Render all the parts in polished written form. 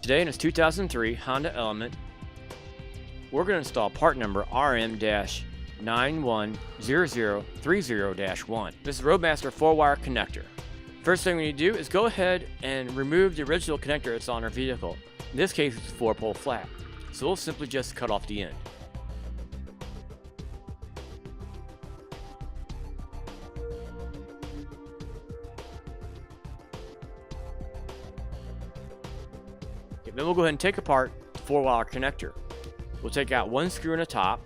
Today in this 2003 Honda Element, we're going to install part number RM-910030-1. This is RoadMaster 4-wire connector. First thing we need to do is go ahead and remove the original connector that's on our vehicle. In this case, it's a 4-pole flat, so we'll simply just cut off the end. Then we'll go ahead and take apart the 4-wire connector. We'll take out one screw in the top,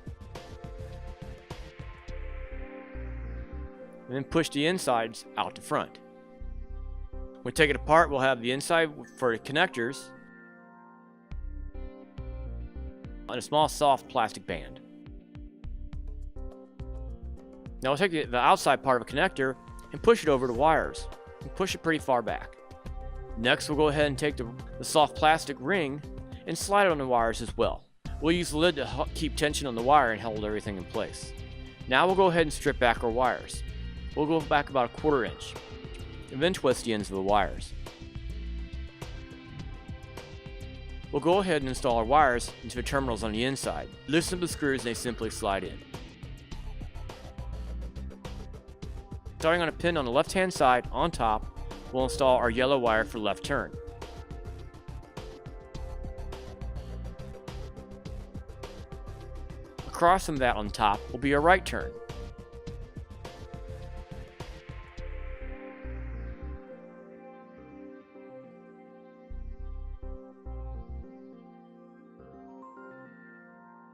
and then push the insides out the front. When we take it apart, we'll have the inside for the connectors on a small soft plastic band. Now we'll take the outside part of a connector and push it over the wires, and push it pretty far back. Next, we'll go ahead and take the soft plastic ring and slide it on the wires as well. We'll use the lid to keep tension on the wire and hold everything in place. Now we'll go ahead and strip back our wires. We'll go back about 1/4 inch and then twist the ends of the wires. We'll go ahead and install our wires into the terminals on the inside. Loosen up the screws and they simply slide in. Starting on a pin on the left hand side on top, we'll install our yellow wire for left turn. Across from that on top will be our right turn.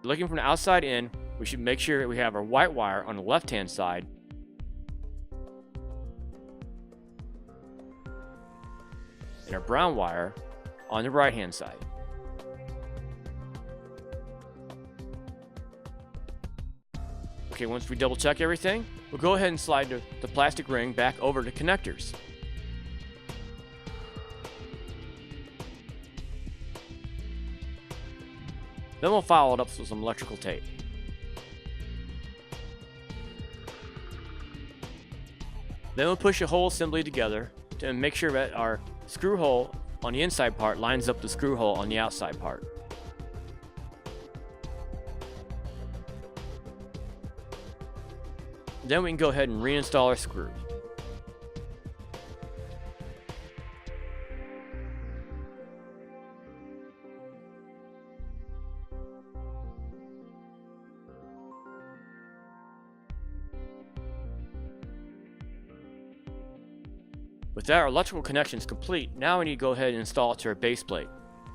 Looking from the outside in, we should make sure that we have our white wire on the left hand side and our brown wire on the right hand side. Okay, once we double check everything, we'll go ahead and slide the plastic ring back over the connectors. Then we'll follow it up with some electrical tape. Then we'll push the whole assembly together to make sure that our screw hole on the inside part lines up the screw hole on the outside part. Then we can go ahead and reinstall our screw. With that, our electrical connection is complete. Now we need to go ahead and install it to our base plate.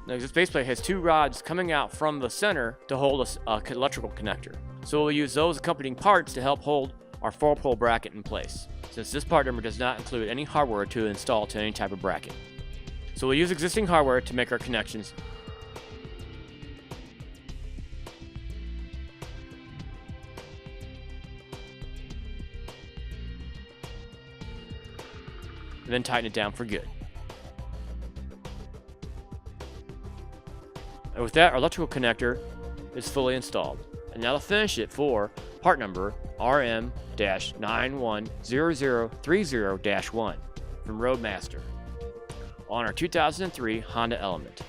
Now this base plate has 2 rods coming out from the center to hold an electrical connector. So we'll use those accompanying parts to help hold our 4-pole bracket in place, since this part number does not include any hardware to install to any type of bracket. So we'll use existing hardware to make our connections. And then tighten it down for good. And with that, our electrical connector is fully installed. And now to finish it for part number RM-910030-1 from RoadMaster on our 2003 Honda Element.